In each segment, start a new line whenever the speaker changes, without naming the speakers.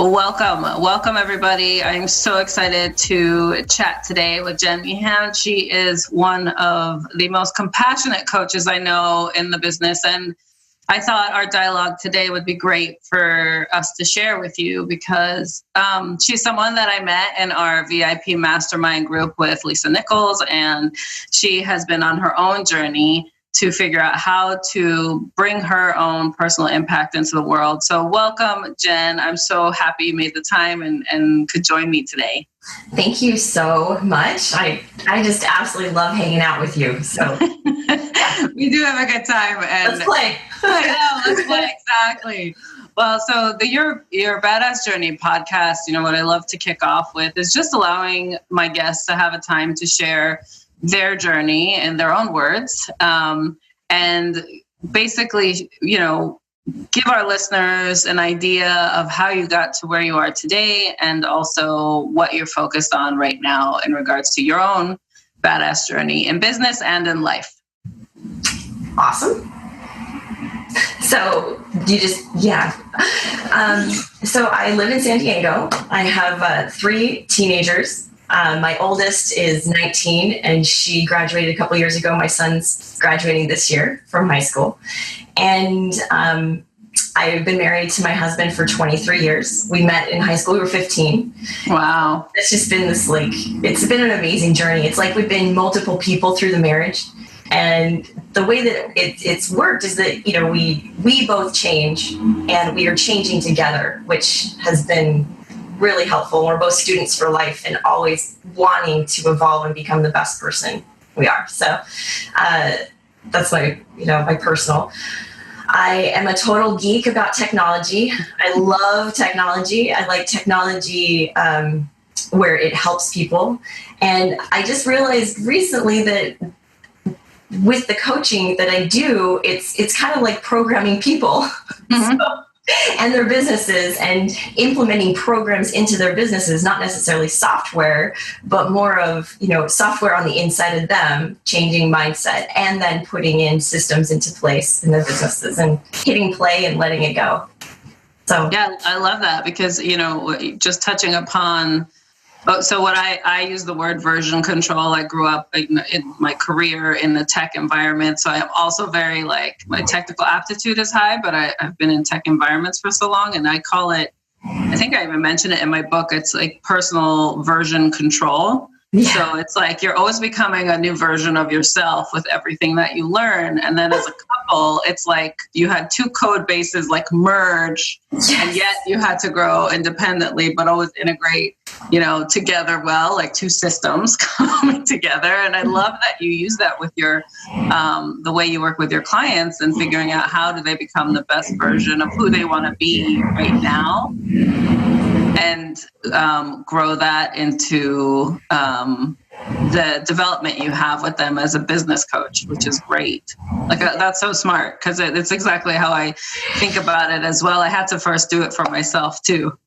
Welcome everybody. I'm so excited to chat today with Jen Meehan. She is one of the most compassionate coaches I know in the business, and I thought our dialogue today would be great for us to share with you because she's someone that I met in our VIP mastermind group with Lisa Nichols, and she has been on her own journey to figure out how to bring her own personal impact into the world. So welcome, Jen. I'm so happy you made the time and could join me today.
Thank you so much. I just absolutely love hanging out with you. So
we do have a good time. And
let's play.
I know, let's play, exactly. Well, so the Your Badass Journey podcast, what I love to kick off with is just allowing my guests to have a time to share their journey in their own words, and basically, give our listeners an idea of how you got to where you are today and also what you're focused on right now in regards to your own badass journey in business and in life.
Awesome. So so I live in San Diego. I have 3 teenagers. My oldest is 19 and she graduated a couple years ago. My son's graduating this year from high school. And I've been married to my husband for 23 years. We met in high school. We were 15.
Wow.
It's just been it's been an amazing journey. It's like we've been multiple people through the marriage. And the way that it's worked is that, we both change and we are changing together, which has been really helpful. We're both students for life and always wanting to evolve and become the best person we are. So that's my personal. I am a total geek about technology. I love technology. I like technology where it helps people. And I just realized recently that with the coaching that I do, it's kind of like programming people. Mm-hmm. And their businesses and implementing programs into their businesses, not necessarily software, but more of, software on the inside of them, changing mindset, and then putting in systems into place in their businesses and hitting play and letting it go. So
yeah, I love that because, just touching upon, so what I use the word version control. I grew up in my career in the tech environment. So I'm also very my technical aptitude is high, but I've been in tech environments for so long. And I call it, I think I even mentioned it in my book, it's like personal version control. Yeah. So it's like you're always becoming a new version of yourself with everything that you learn. And then as a couple, it's like you had 2 code bases merge, yes. And yet you had to grow independently, but always integrate, together well, like 2 systems coming together. And I love that you use that with your, the way you work with your clients and figuring out how do they become the best version of who they want to be right now. And grow that into the development you have with them as a business coach, which is great. That's so smart because it's exactly how I think about it as well. I had to first do it for myself too.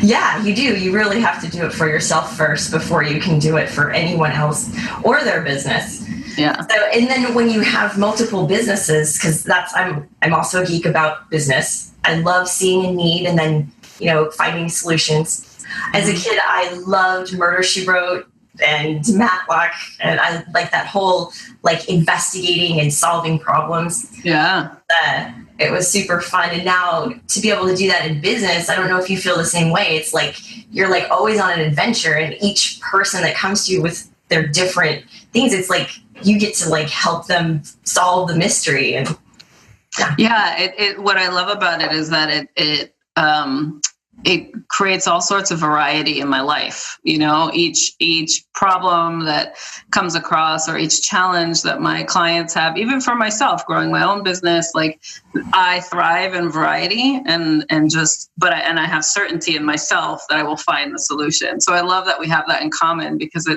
Yeah, you do. You really have to do it for yourself first before you can do it for anyone else or their business.
Yeah.
So, and then when you have multiple businesses, because I'm also a geek about business. I love seeing a need and then finding solutions. As a kid, I loved Murder, She Wrote and Matlock, and I like that whole investigating and solving problems.
Yeah.
It was super fun. And now to be able to do that in business, I don't know if you feel the same way. It's like you're always on an adventure, and each person that comes to you with their different things, it's like you get to help them solve the mystery. And
yeah, what I love about it is that it creates all sorts of variety in my life. Each problem that comes across or each challenge that my clients have, even for myself, growing my own business, I thrive in variety and I have certainty in myself that I will find the solution. So I love that we have that in common because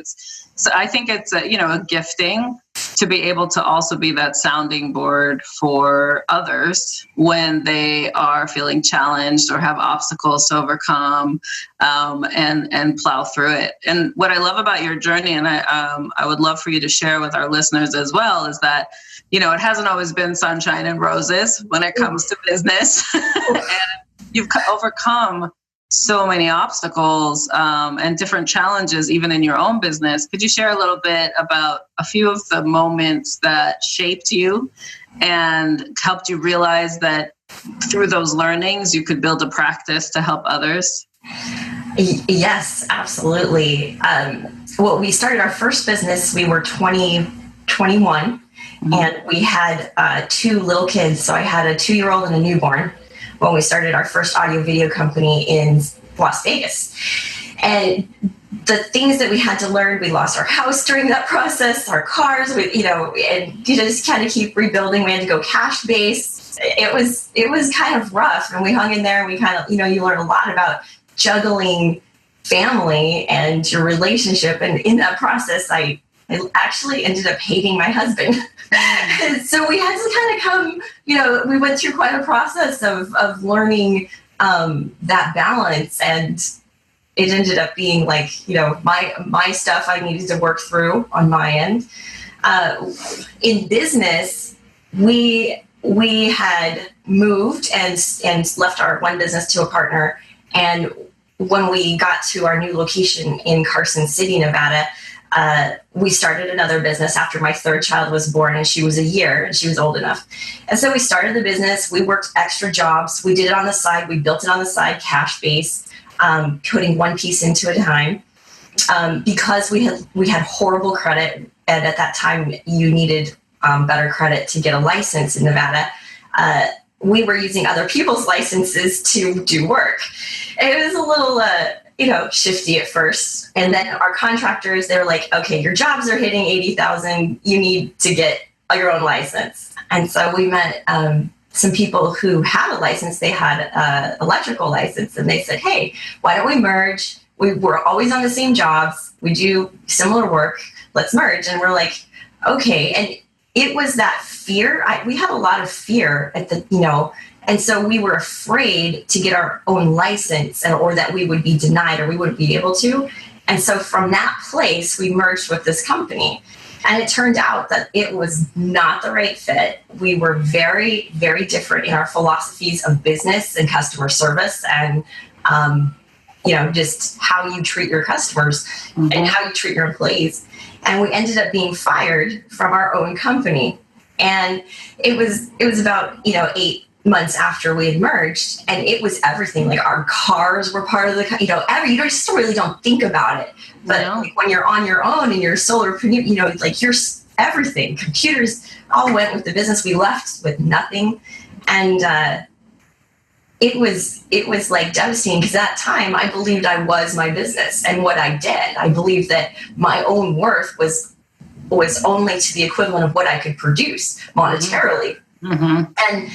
I think it's a gifting to be able to also be that sounding board for others when they are feeling challenged or have obstacles to overcome, and plow through it. And what I love about your journey, and I would love for you to share with our listeners as well, is that, it hasn't always been sunshine and roses when it comes to business. And you've overcome so many obstacles and different challenges, even in your own business. Could you share a little bit about a few of the moments that shaped you and helped you realize that through those learnings, you could build a practice to help others?
Yes, absolutely. Well, we started our first business, we were 21, and we had 2 little kids. So I had a 2-year-old and a newborn when we started our first audio video company in Las Vegas. And the things that we had to learn, we lost our house during that process, our cars, and you just kind of keep rebuilding. We had to go cash based. It was kind of rough, and we hung in there. We kind of, you learn a lot about juggling family and your relationship. And in that process, I actually ended up hating my husband. So we had to kind of come, we went through quite a process of learning that balance. And it ended up being like, my stuff I needed to work through on my end. In business, we had moved and left our one business to a partner. And when we got to our new location in Carson City, Nevada, we started another business after my 3rd child was born, and she was a year and she was old enough. And so we started the business. We worked extra jobs. We did it on the side. We built it on the side, cash based, putting one piece into a time. Because we had horrible credit, and at that time you needed better credit to get a license in Nevada. We were using other people's licenses to do work. It was a little, shifty at first. And then our contractors, they're like, okay, your jobs are hitting 80,000. You need to get your own license. And so we met some people who had a license. They had an electrical license, and they said, hey, why don't we merge? We're always on the same jobs. We do similar work. Let's merge. And we're like, okay. And it was that fear. We had a lot of fear at and so we were afraid to get our own license, or that we would be denied or we wouldn't be able to. And so from that place, we merged with this company. And it turned out that it was not the right fit. We were very, very different in our philosophies of business and customer service, and just how you treat your customers and how you treat your employees. And we ended up being fired from our own company. And it was about 8 months after we had merged, and it was everything. Like, our cars were part of the, you just really don't think about it. But like, when you're on your own and you're a solopreneur, like, you're everything. Computers all went with the business. We left with nothing, and it was like devastating, because that time I believed I was my business and what I did. I believed that my own worth was only to the equivalent of what I could produce monetarily. Mm-hmm. And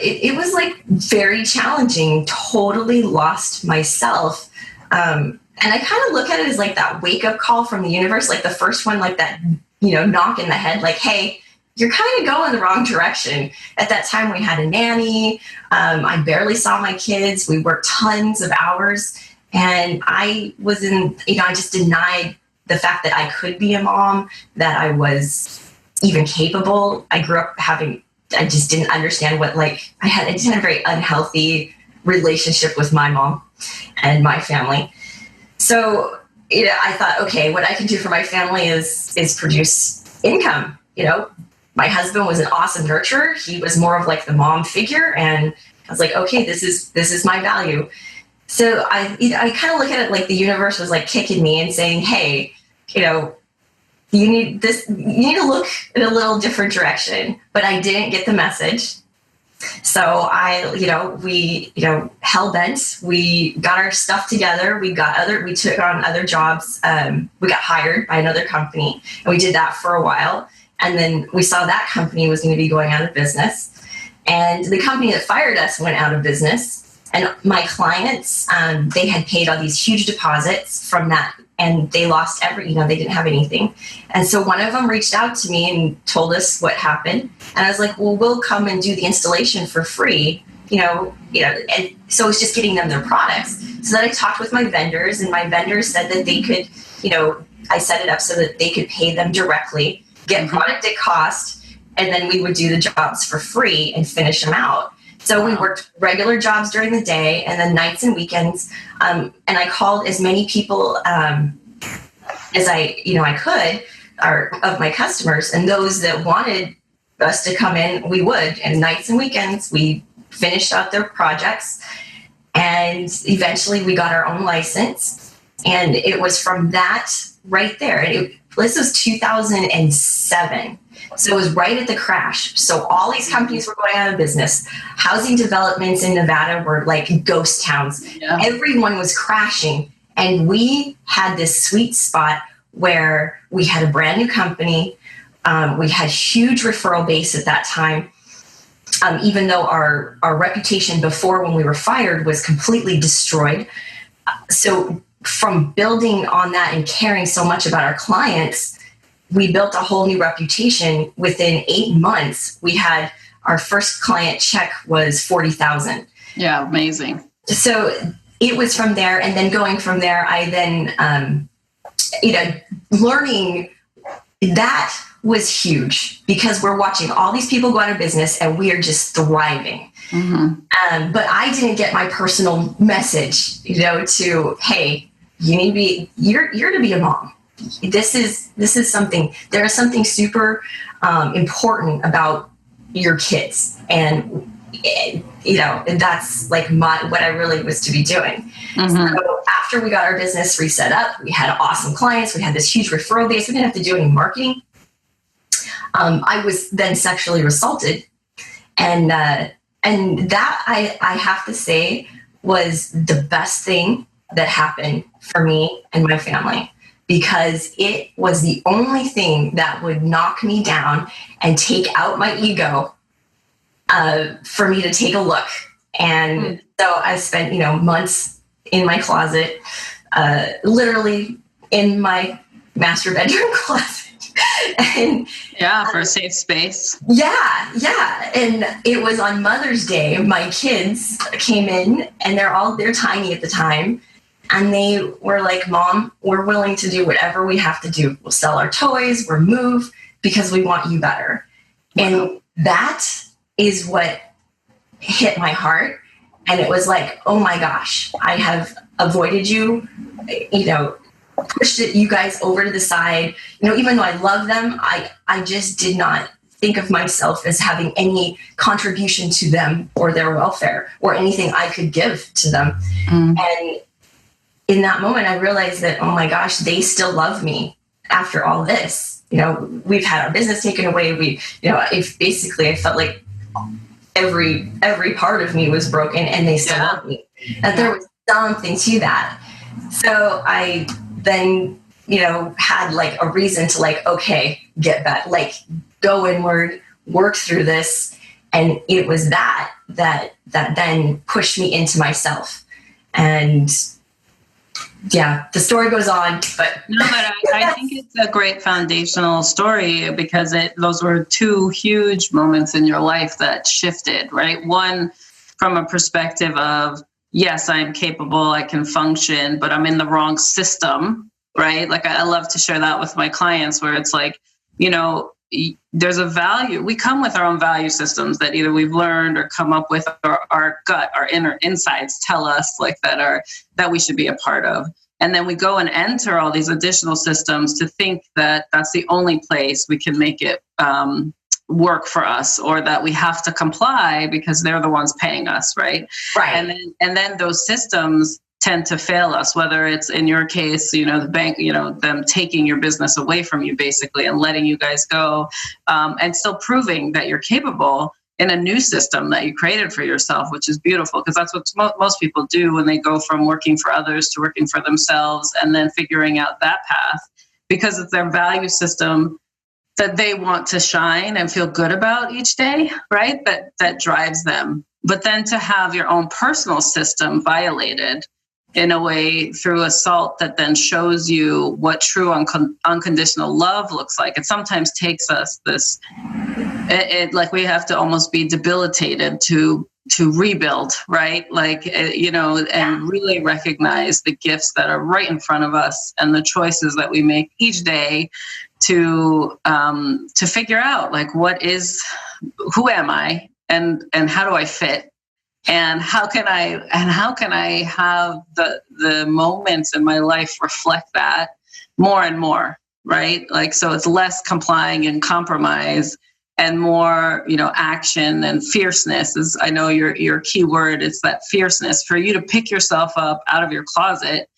it was like very challenging, totally lost myself. And I kind of look at it as like that wake up call from the universe, like the first one, like that, knock in the head, like, hey, you're kind of going the wrong direction. At that time, we had a nanny. I barely saw my kids. We worked tons of hours. And I was I just denied the fact that I could be a mom, that I was even capable. I grew up I just didn't understand I just had a very unhealthy relationship with my mom and my family. So, I thought, okay, what I can do for my family is produce income. My husband was an awesome nurturer. He was more of like the mom figure. And I was like, okay, this is my value. So I kind of look at it like the universe was like kicking me and saying, hey, you need to look in a little different direction. But I didn't get the message. So we hell bent. We got our stuff together. We took on other jobs. We got hired by another company, and we did that for a while. And then we saw that company was going to be going out of business. And the company that fired us went out of business. And my clients, they had paid all these huge deposits from that, and they lost they didn't have anything. And so one of them reached out to me and told us what happened. And I was like, well, we'll come and do the installation for free, and so it's just getting them their products. So then I talked with my vendors, and my vendors said that they could, I set it up so that they could pay them directly, get product at cost, and then we would do the jobs for free and finish them out. So we worked regular jobs during the day and then nights and weekends. And I called as many people as I could, of my customers, and those that wanted us to come in, we would. And nights and weekends, we finished out their projects, and eventually we got our own license. And it was from that right there. And this was 2007. So it was right at the crash. So all these companies were going out of business. Housing developments in Nevada were like ghost towns. Yeah. Everyone was crashing. And we had this sweet spot where we had a brand new company. We had huge referral base at that time. Even though our reputation before when we were fired was completely destroyed. So from building on that and caring so much about our clients, we built a whole new reputation. Within 8 months, we had our first client check was $40,000.
Yeah, amazing.
So it was from there, and then going from there, I then, learning that was huge because we're watching all these people go out of business, and we are just thriving. Mm-hmm. But I didn't get my personal message, to hey, you're to be a mom. This is something. There is something super important about your kids, and that's like what I really was to be doing. Mm-hmm. So after we got our business reset up, we had awesome clients. We had this huge referral base. We didn't have to do any marketing. I was then sexually assaulted, and that I have to say was the best thing that happened for me and my family, because it was the only thing that would knock me down and take out my ego for me to take a look. And so I spent, months in my closet, literally in my master bedroom closet. And
for a safe space.
Yeah. And it was on Mother's Day. My kids came in, and they're tiny at the time. And they were like, Mom, we're willing to do whatever we have to do. We'll sell our toys, we'll move, because we want you better. Wow. And that is what hit my heart. And it was like, oh my gosh, I have avoided you, pushed you guys over to the side. Even though I love them, I just did not think of myself as having any contribution to them or their welfare or anything I could give to them. And in that moment, I realized that, oh my gosh, they still love me after all this. We've had our business taken away. I felt like every part of me was broken, and they still love me. That there was something to that. So I then, had like a reason to okay, get back, go inward, work through this. And it was that then pushed me into myself. And the story goes on, but
I think it's a great foundational story, because those were two huge moments in your life that shifted, right? One, from a perspective of, yes, I'm capable, I can function, but I'm in the wrong system, right? Like I love to share that with my clients, where it's like, there's a value. We come with our own value systems that either we've learned or come up with, or our gut, our inner insides tell us that we should be a part of. And then we go and enter all these additional systems to think that that's the only place we can make it work for us, or that we have to comply because they're the ones paying us, right?
Right.
And then those systems tend to fail us, whether it's in your case, the bank, them taking your business away from you basically and letting you guys go, and still proving that you're capable in a new system that you created for yourself, which is beautiful, because that's what most people do when they go from working for others to working for themselves, and then figuring out that path, because it's their value system that they want to shine and feel good about each day, right? That drives them. But then to have your own personal system violated in a way through assault that then shows you what true unconditional love looks like. It sometimes takes us like we have to almost be debilitated to rebuild, right? And really recognize the gifts that are right in front of us and the choices that we make each day to figure out who am I? And how do I fit And how can I have the moments in my life reflect that more and more, right? Like, so it's less complying and compromise and more, action and fierceness is, I know your key word is that fierceness, for you to pick yourself up out of your closet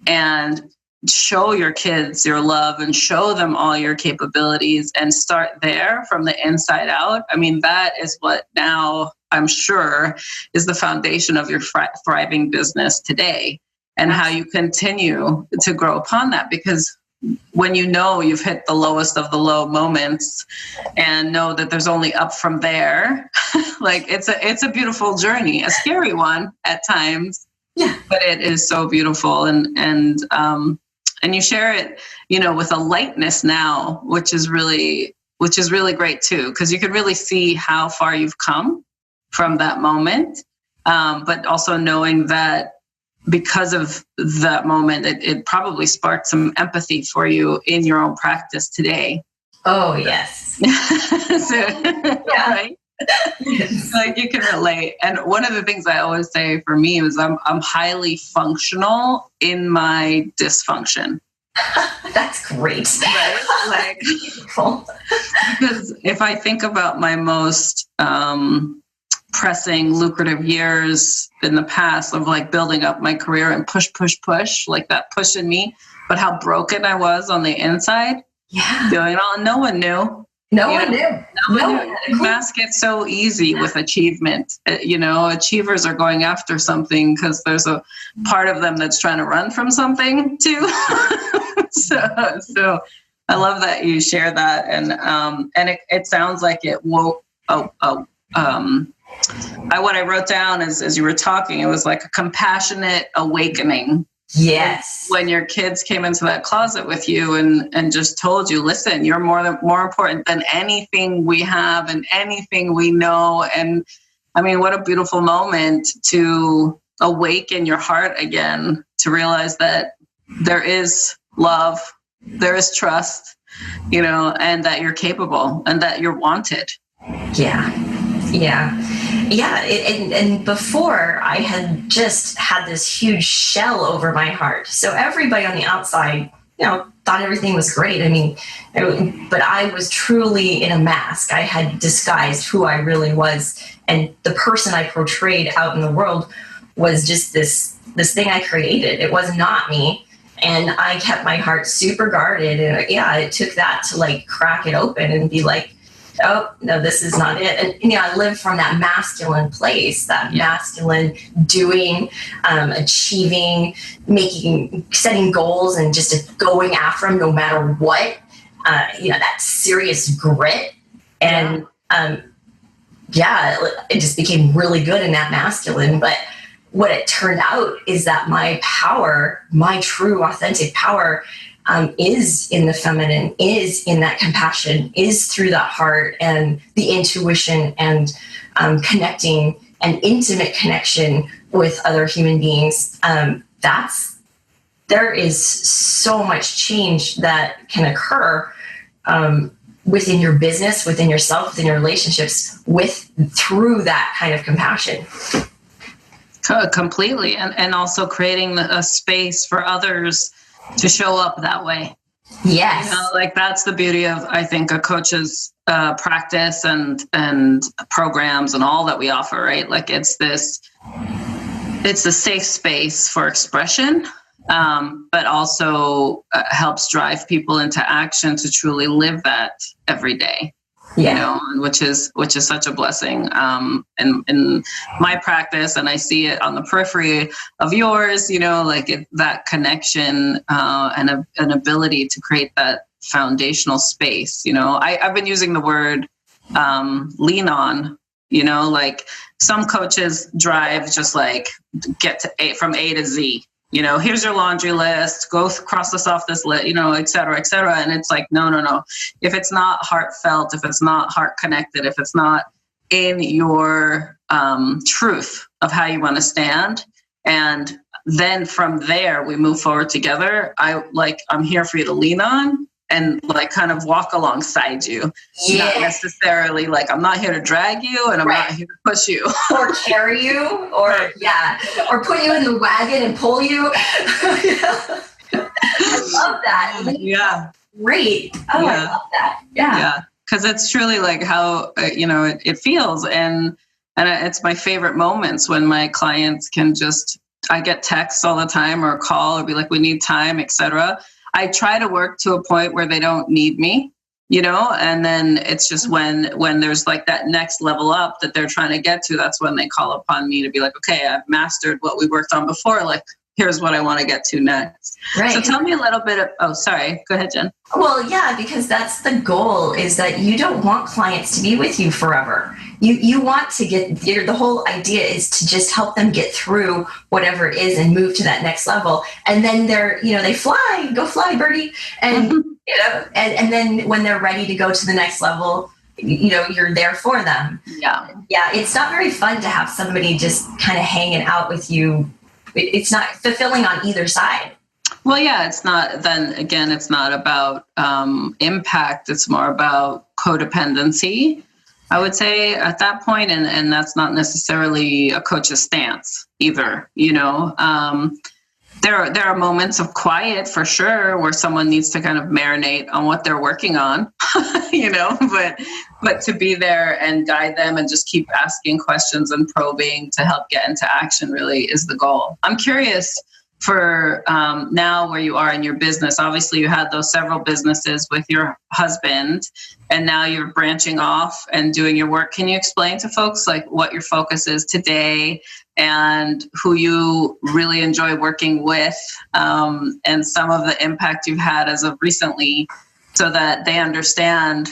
and show your kids your love and show them all your capabilities and start there from the inside out. I mean, that is what now I'm sure is the foundation of your thriving business today, and how you continue to grow upon that. Because when you've hit the lowest of the low moments and know that there's only up from there, like it's a beautiful journey, a scary one at times.
Yeah.
But it is so beautiful. And you share it, with a lightness now, which is really great too, because you can really see how far you've come from that moment. But also knowing that because of that moment, it probably sparked some empathy for you in your own practice today.
Oh, yes.
Yeah. Right? Like you can relate. And one of the things I always say for me is I'm highly functional in my dysfunction.
That's great.
Right? Like, because if I think about my most pressing, lucrative years in the past of like building up my career and push, like that push in me, but how broken I was on the inside, doing it all, no one knew.
No one knew.
Mask it so easy with achievement. Achievers are going after something because there's a part of them that's trying to run from something too. So I love that you share that, and it sounds like it woke. What I wrote down as you were talking, it was like a compassionate awakening.
Yes.
When your kids came into that closet with you and just told you, listen, you're more important than anything we have and anything we know. And I mean, what a beautiful moment to awaken your heart again, to realize that there is love, there is trust, and that you're capable and that you're wanted.
Yeah. And before, I had just had this huge shell over my heart. So everybody on the outside, thought everything was great. I mean, but I was truly in a mask. I had disguised who I really was. And the person I portrayed out in the world was just this thing I created. It was not me. And I kept my heart super guarded. And it took that to like crack it open and be like, oh, no, this is not it. And, I live from that masculine place, that masculine doing, achieving, setting goals and just going after them no matter what, that serious grit. And, it just became really good in that masculine. But what it turned out is that my power, my true authentic power, is in the feminine, is in that compassion, is through that heart and the intuition and connecting, an intimate connection with other human beings. There is so much change that can occur within your business, within yourself, within your relationships, through that kind of compassion.
Completely, and also creating a space for others to show up that way.
Yes.
Like that's the beauty of, I think, a coach's practice and programs and all that we offer, right? Like it's a safe space for expression, but also helps drive people into action to truly live that every day. Which is such a blessing in my practice, and I see it on the periphery of yours. That connection and an ability to create that foundational space. I've been using the word lean on. Like some coaches drive just like get to from A to Z. Here's your laundry list, go cross this off this list, et cetera, et cetera. And it's like, no. If it's not heartfelt, if it's not heart connected, if it's not in your truth of how you want to stand, and then from there we move forward together. I'm here for you to lean on, and like kind of walk alongside you. Not necessarily like, I'm not here to drag you and I'm not here to push you.
Or carry you, or or put you in the wagon and pull you. I love that.
Yeah.
Great. Oh, I love that. Yeah.
Because it's truly like how, it feels. And it's my favorite moments when my clients can just, I get texts all the time or call or be like, we need time, etc. I try to work to a point where they don't need me, and then it's just when there's like that next level up that they're trying to get to, that's when they call upon me to be like, okay, I've mastered what we worked on before. Like, here's what I want to get to next.
Right.
So tell me a little bit of, sorry, go ahead, Jen.
Well, yeah, because that's the goal, is that you don't want clients to be with you forever. You want to the whole idea is to just help them get through whatever it is and move to that next level. And then they fly, go fly, birdie. And, and then when they're ready to go to the next level, you're there for them.
Yeah.
Yeah. It's not very fun to have somebody just kind of hanging out with you. It's not fulfilling on either side.
Well, yeah, it's not. Then again, it's not about impact. It's more about codependency, I would say, at that point. And that's not necessarily a coach's stance either. There are moments of quiet for sure where someone needs to kind of marinate on what they're working on, but to be there and guide them and just keep asking questions and probing to help get into action really is the goal. I'm curious for now where you are in your business. Obviously you had those several businesses with your husband and now you're branching off and doing your work. Can you explain to folks like what your focus is today and who you really enjoy working with, and some of the impact you've had as of recently so that they understand,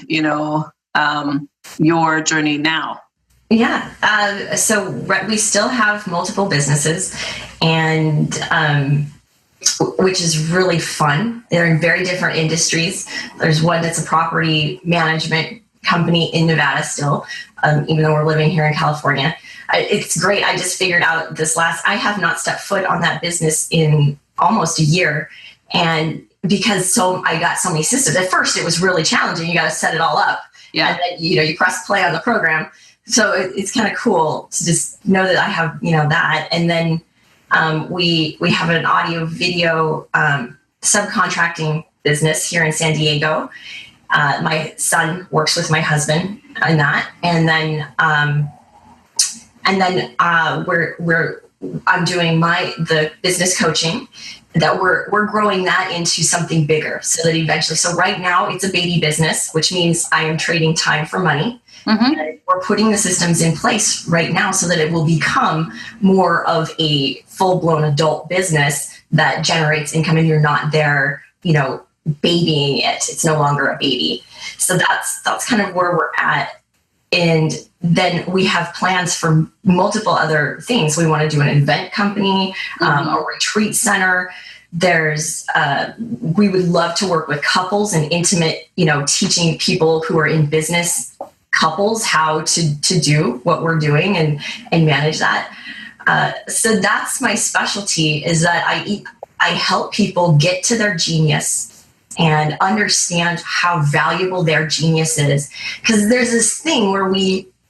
your journey now?
Yeah. So we still have multiple businesses, and which is really fun. They're in very different industries. There's one that's a property management company in Nevada still, even though we're living here in California. It's great. I just figured out I have not stepped foot on that business in almost a year. And because I got so many systems, at first it was really challenging. You got to set it all up. Yeah. And then, you press play on the program. So it's kind of cool to just know that I have, that. And then we have an audio video subcontracting business here in San Diego. My son works with my husband in that. And then I'm doing the business coaching that we're growing that into something bigger so that eventually, so right now it's a baby business, which means I am trading time for money. Mm-hmm. And we're putting the systems in place right now so that it will become more of a full-blown adult business that generates income and you're not there, babying it. It's no longer a baby. So that's kind of where we're at. And then we have plans for multiple other things. We want to do an event company, a retreat center. We would love to work with couples and intimate, teaching people who are in business, couples, how to do what we're doing and manage that. So that's my specialty, is that I help people get to their genius and understand how valuable their genius is. Because there's this thing where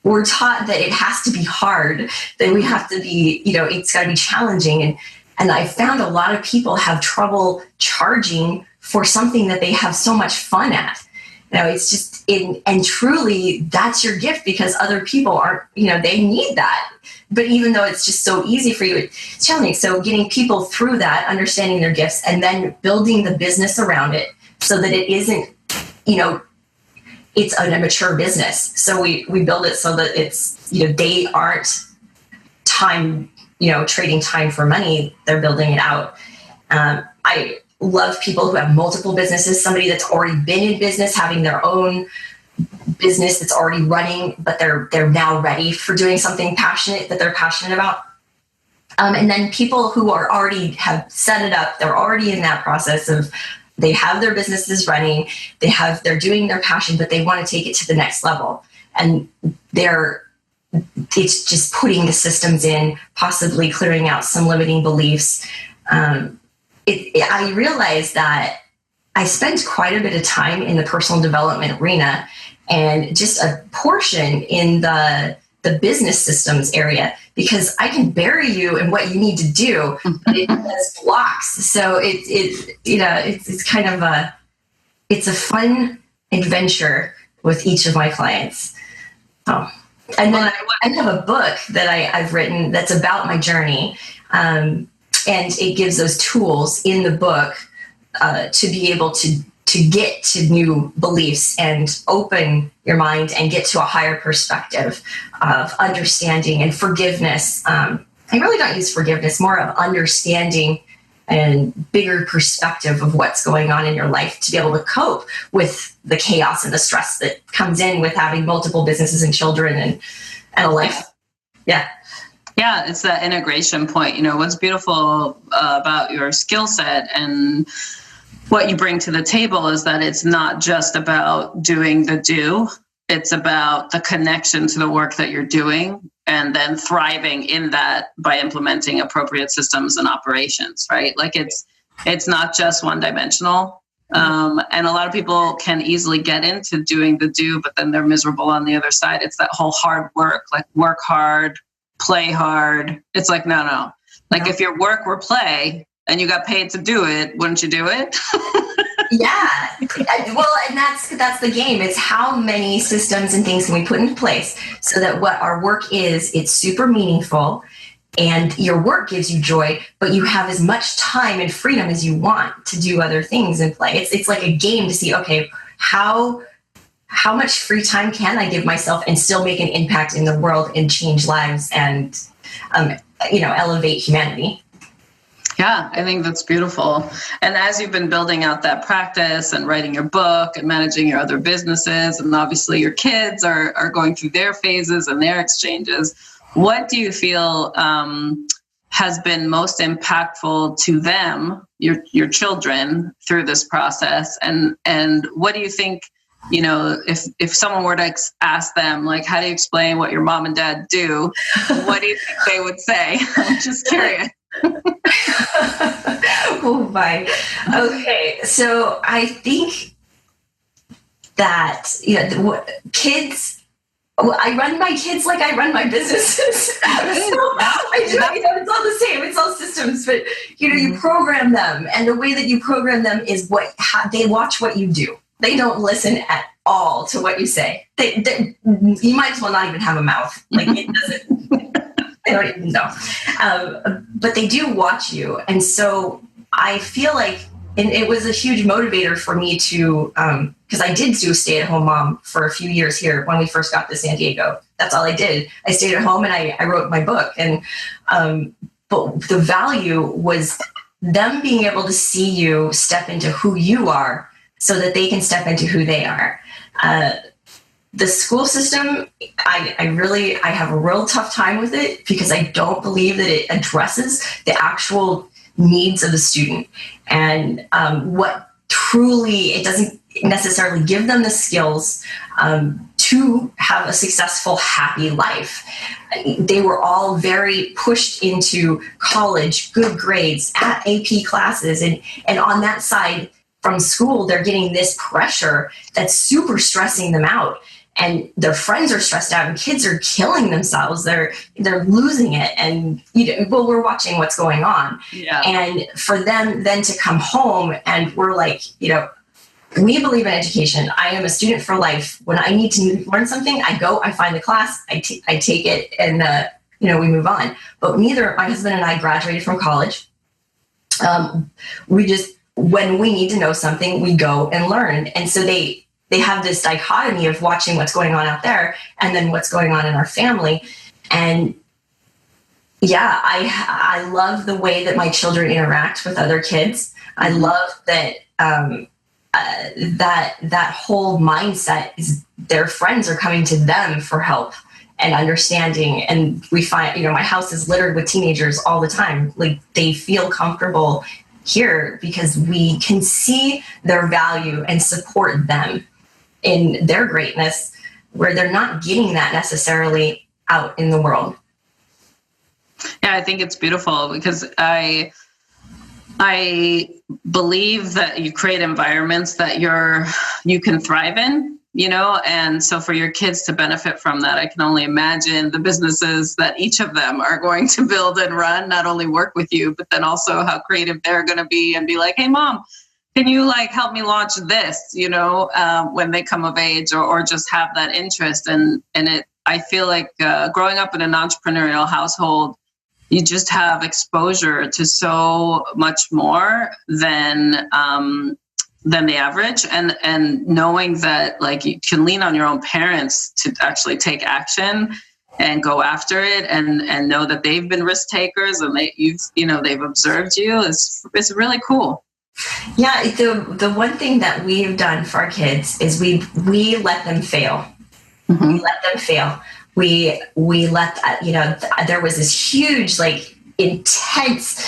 we're taught that it has to be hard, that we have to be, it's got to be challenging. And I found a lot of people have trouble charging for something that they have so much fun at. It's just, and truly that's your gift, because other people aren't, they need that. But even though it's just so easy for you, it's challenging. So getting people through that, understanding their gifts, and then building the business around it so that it isn't, it's an immature business. So we build it so that it's, they aren't trading time for money. They're building it out. I love people who have multiple businesses, somebody that's already been in business, having their own business that's already running, but they're now ready for doing something that they're passionate about. And then people who already have set it up, they're already in that process of, they have their businesses running, they're doing their passion, but they want to take it to the next level. And it's just putting the systems in, possibly clearing out some limiting beliefs. I realized that I spend quite a bit of time in the personal development arena and just a portion in the business systems area, because I can bury you in what you need to do, but it has blocks. So it's kind of it's a fun adventure with each of my clients. Oh. And then I have a book that I've written that's about my journey. And it gives those tools in the book to be able to get to new beliefs and open your mind and get to a higher perspective of understanding and forgiveness. I really don't use forgiveness, more of understanding and bigger perspective of what's going on in your life to be able to cope with the chaos and the stress that comes in with having multiple businesses and children and a life. Yeah.
Yeah, it's that integration point. What's beautiful about your skill set and what you bring to the table is that it's not just about doing the do. It's about the connection to the work that you're doing and then thriving in that by implementing appropriate systems and operations, right? Like it's not just one dimensional. And a lot of people can easily get into doing the do, but then they're miserable on the other side. It's that whole hard work, like work hard, play hard. It's like, no. Like if your work were play and you got paid to do it, wouldn't you do it?
Yeah. Well, and that's the game. It's how many systems and things can we put into place so that what our work is, it's super meaningful and your work gives you joy, but you have as much time and freedom as you want to do other things and play. It's like a game to see, okay, how much free time can I give myself and still make an impact in the world and change lives and, elevate humanity.
Yeah, I think that's beautiful. And as you've been building out that practice and writing your book and managing your other businesses, and obviously your kids are going through their phases and their exchanges, what do you feel has been most impactful to them, your children, through this process? And what do you think, if someone were to ask them, like, how do you explain what your mom and dad do? What do you think they would say? I'm just curious.
Oh my. Okay. So I think that, kids, I run my kids like I run my businesses. I do, it's all the same. It's all systems, but you program them, and the way that you program them is they watch what you do. They don't listen at all to what you say. You might as well not even have a mouth. Like it doesn't. I don't even know. But they do watch you. And so I feel like, and it was a huge motivator for me to, because I did do stay-at-home mom for a few years here when we first got to San Diego. That's all I did. I stayed at home and I wrote my book. And but the value was them being able to see you step into who you are so that they can step into who they are. The school system, I have a real tough time with it because I don't believe that it addresses the actual needs of the student and what truly, it doesn't necessarily give them the skills to have a successful, happy life. They were all very pushed into college, good grades, at AP classes, and on that side from school, they're getting this pressure that's super stressing them out. And their friends are stressed out and kids are killing themselves. They're losing it. And, we're watching what's going on. Yeah. And for them then to come home and we're like, we believe in education. I am a student for life. When I need to learn something, I go, I find the class, I take it, and, we move on. But neither my husband and I graduated from college. When we need to know something, we go and learn. And so they have this dichotomy of watching what's going on out there and then what's going on in our family. And yeah, I love the way that my children interact with other kids. I love that that whole mindset is their friends are coming to them for help and understanding. And we find, my house is littered with teenagers all the time. Like they feel comfortable here because we can see their value and support them in their greatness, where they're not getting that necessarily out in the world.
Yeah, I think it's beautiful because I believe that you create environments that you can thrive in, and so for your kids to benefit from that, I can only imagine the businesses that each of them are going to build and run, not only work with you, but then also how creative they're going to be and be like, hey, Mom, can you help me launch this, when they come of age, or just have that interest. I feel like growing up in an entrepreneurial household, you just have exposure to so much more than the average, and knowing that you can lean on your own parents to actually take action and go after it, and know that they've been risk takers and they've observed you is really cool.
Yeah, the one thing that we've done for our kids is we let them fail. Mm-hmm. We let them fail. We let there was this huge intense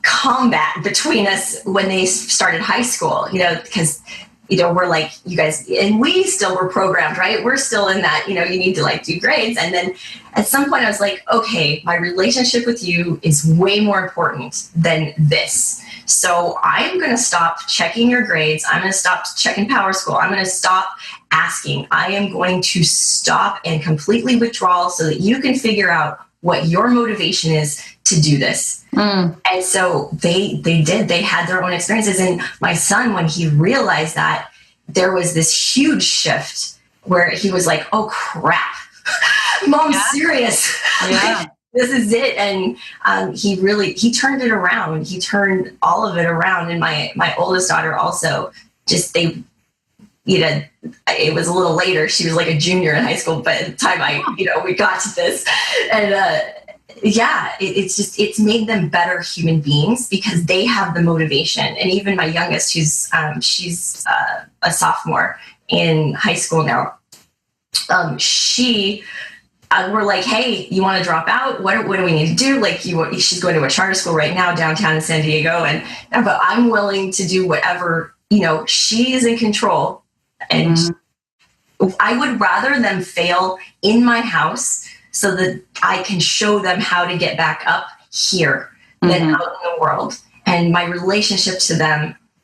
combat between us when they started high school, because we're like, you guys, and we still were programmed, right? We're still in that, you need to do grades. And then at some point I was like, okay, my relationship with you is way more important than this. So I'm going to stop checking your grades. I'm going to stop checking Power School. I'm going to stop asking. I am going to stop and completely withdraw so that you can figure out what your motivation is to do this. Mm. And so they did. They had their own experiences. And my son, when he realized that, there was this huge shift where he was like, oh, crap. Mom's serious. Yeah. This is it. And he turned it around. He turned all of it around. And my oldest daughter also it was a little later. She was like a junior in high school, but at the time we got to this. And it's made them better human beings because they have the motivation. And even my youngest, she's a sophomore in high school now. We're like, hey, you want to drop out? What do we need to do? She's going to a charter school right now downtown in San Diego, but I'm willing to do whatever. She is in control, and I would rather them fail in my house so that I can show them how to get back up here than out in the world. And my relationship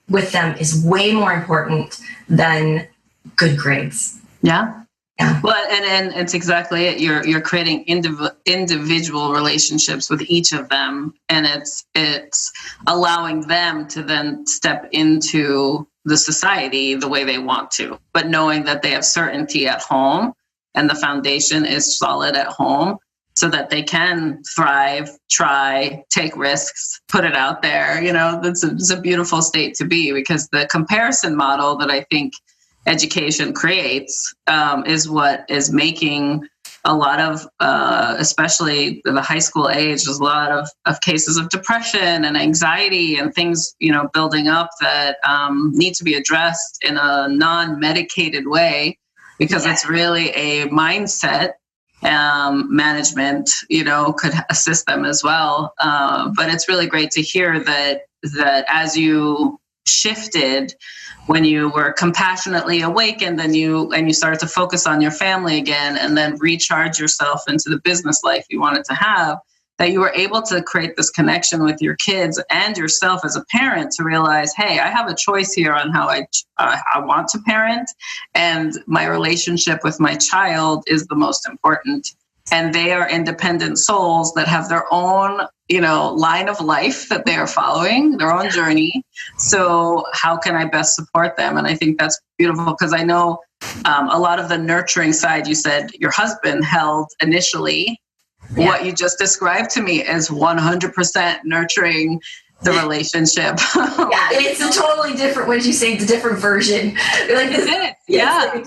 with them is way more important than good grades.
Yeah. Yeah. Well, and it's exactly it. You're creating individual relationships with each of them, and it's allowing them to then step into the society the way they want to, but knowing that they have certainty at home and the foundation is solid at home, so that they can thrive, try, take risks, put it out there. It's a beautiful state to be, because the comparison model that I think education creates is what is making a lot of, especially the high school age, there's a lot of cases of depression and anxiety and things, building up that need to be addressed in a non-medicated way, because it's really a mindset management, could assist them as well. But it's really great to hear that as you shifted, when you were compassionately awakened, and you started to focus on your family again, and then recharge yourself into the business life you wanted to have, that you were able to create this connection with your kids and yourself as a parent to realize, hey, I have a choice here on how I want to parent, and my relationship with my child is the most important. And they are independent souls that have their own, line of life that they are following, their own journey. So how can I best support them? And I think that's beautiful, because I know a lot of the nurturing side, you said your husband held initially. Yeah. What you just described to me is 100% nurturing the relationship.
Yeah, it's a totally different, what did you say, the different version. A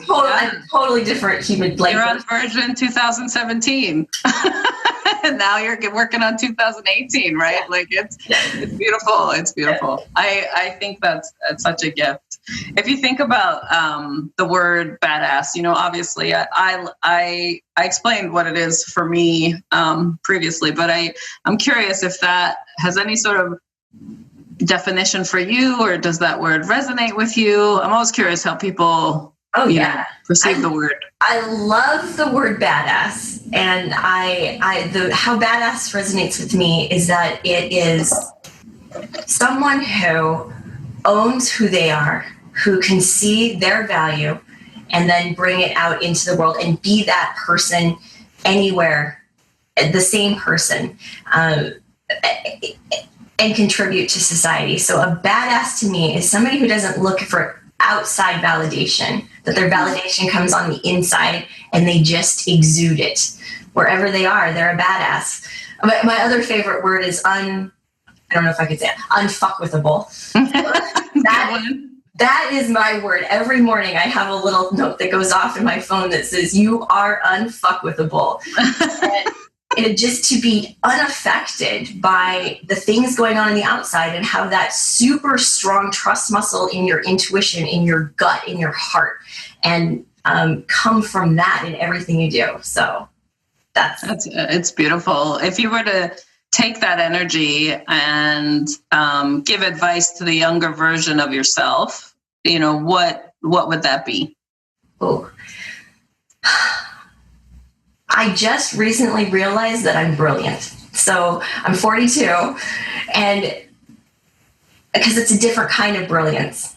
totally different human.
You're on version 2017. And now you're working on 2018, right? It's beautiful. It's beautiful. I think that's such a gift. If you think about the word badass, obviously I explained what it is for me previously, but I'm curious if that has any sort of definition for you, or does that word resonate with you? I'm always curious how people perceive the word.
I love the word badass, and how badass resonates with me is that it is Someone who owns who they are, who can see their value and then bring it out into the world and be that person anywhere, the same person, and contribute to society. So a badass to me is somebody who doesn't look for outside validation, that their validation comes on the inside and they just exude it. Wherever they are, they're a badass. My other favorite word is I don't know if I could say it, unfuckwithable. That is my word. Every morning I have a little note that goes off in my phone that says, you are unfuckwithable. and just to be unaffected by the things going on the outside and have that super strong trust muscle in your intuition, in your gut, in your heart, and come from that in everything you do. So it's beautiful. If you were to take that energy and give advice to the younger version of yourself, what would that be? Oh, I just recently realized that I'm brilliant. So I'm 42, and because it's a different kind of brilliance.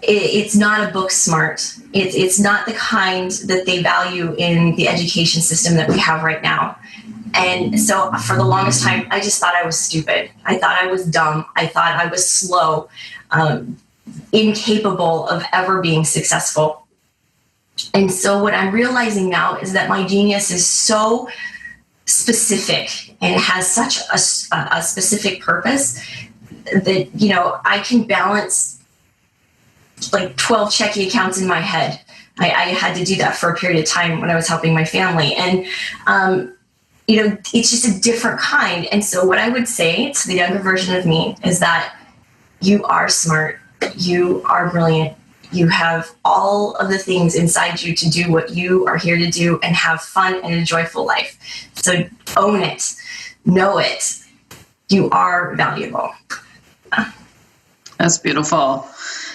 It's not a book smart. It's not the kind that they value in the education system that we have right now. And so for the longest time, I just thought I was stupid. I thought I was dumb. I thought I was slow, incapable of ever being successful. And so what I'm realizing now is that my genius is so specific and has such a specific purpose that, I can balance like 12 checking accounts in my head. I had to do that for a period of time when I was helping my family. And, it's just a different kind. And so what I would say to the younger version of me is that you are smart. You are brilliant. You have all of the things inside you to do what you are here to do and have fun and a joyful life. So own it. Know it. You are valuable.
That's beautiful.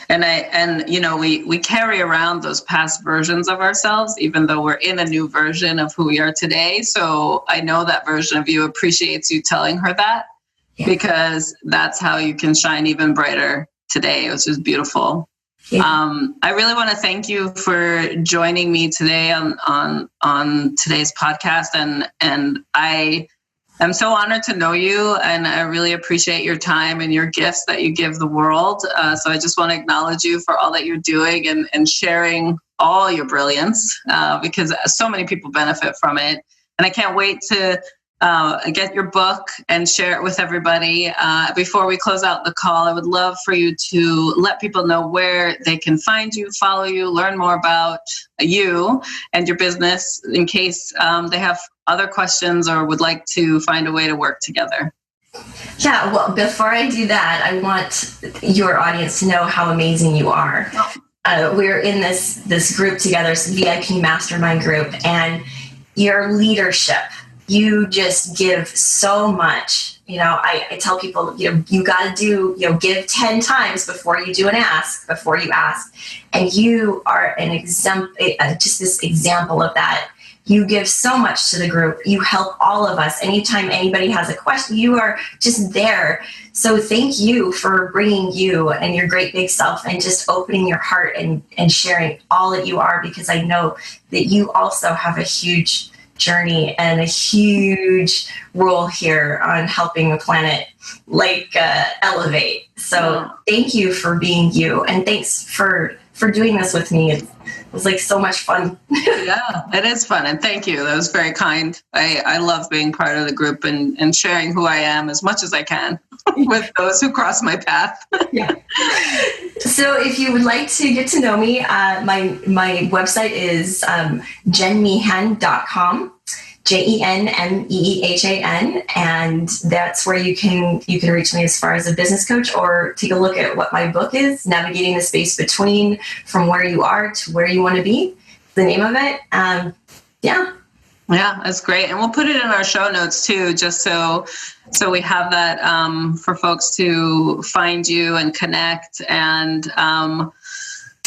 And we carry around those past versions of ourselves, even though we're in a new version of who we are today. So I know that version of you appreciates you telling her that, because that's how you can shine even brighter today, which is beautiful. Yeah. I really want to thank you for joining me today on today's podcast. And I'm so honored to know you, and I really appreciate your time and your gifts that you give the world. So I just want to acknowledge you for all that you're doing and sharing all your brilliance, because so many people benefit from it. And I can't wait to get your book and share it with everybody. Before we close out the call, I would love for you to let people know where they can find you, follow you, learn more about you and your business in case they have other questions or would like to find a way to work together.
Yeah, well, before I do that, I want your audience to know how amazing you are. We're in this group together, it's a VIP mastermind group, and your leadership, you just give so much. I tell people, you got to give 10 times before you do before you ask. And you are an example, just this example of that. You give so much to the group. You help all of us. Anytime anybody has a question, you are just there. So thank you for bringing you and your great big self and just opening your heart and sharing all that you are, because I know that you also have a huge journey and a huge role here on helping the planet elevate. So thank you for being you, and thanks for doing this with me. It was so much fun.
Yeah, it is fun, and thank you. That was very kind. I love being part of the group and sharing who I am as much as I can with those who cross my path.
Yeah. So if you would like to get to know me, my website is jenmeehan.com, JENMEEHAN, and that's where you can reach me as far as a business coach, or take a look at what my book is, Navigating the Space Between, from where you are to where you want to be, the name of it. Yeah, that's great. And we'll put it in our show notes too, just so we have that for folks to find you and connect. And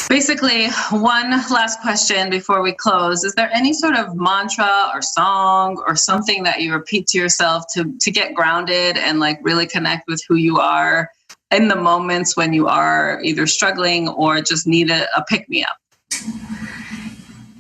Basically, one last question before we close. Is there any sort of mantra or song or something that you repeat to yourself to get grounded and like really connect with who you are in the moments when you are either struggling or just need a pick-me-up?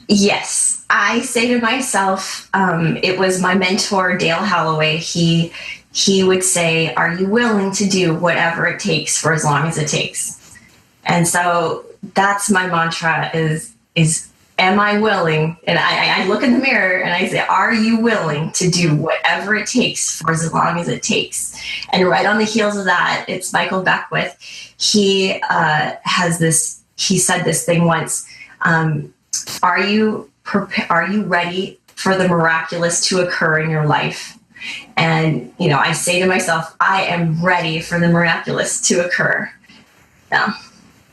Yes, I say to myself, it was my mentor, Dale Holloway. He would say, are you willing to do whatever it takes for as long as it takes? And so that's my mantra is am I willing? And I look in the mirror and I say, are you willing to do whatever it takes for as long as it takes? And right on the heels of that, it's Michael Beckwith. He said this thing once, are you ready for the miraculous to occur in your life? And, I say to myself, I am ready for the miraculous to occur. Yeah.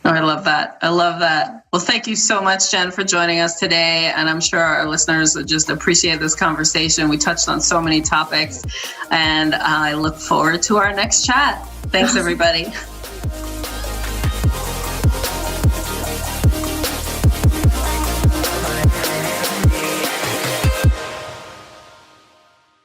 Oh, I love that. I love that. Well, thank you so much, Jen, for joining us today. And I'm sure our listeners would just appreciate this conversation. We touched on so many topics, and I look forward to our next chat. Thanks, everybody.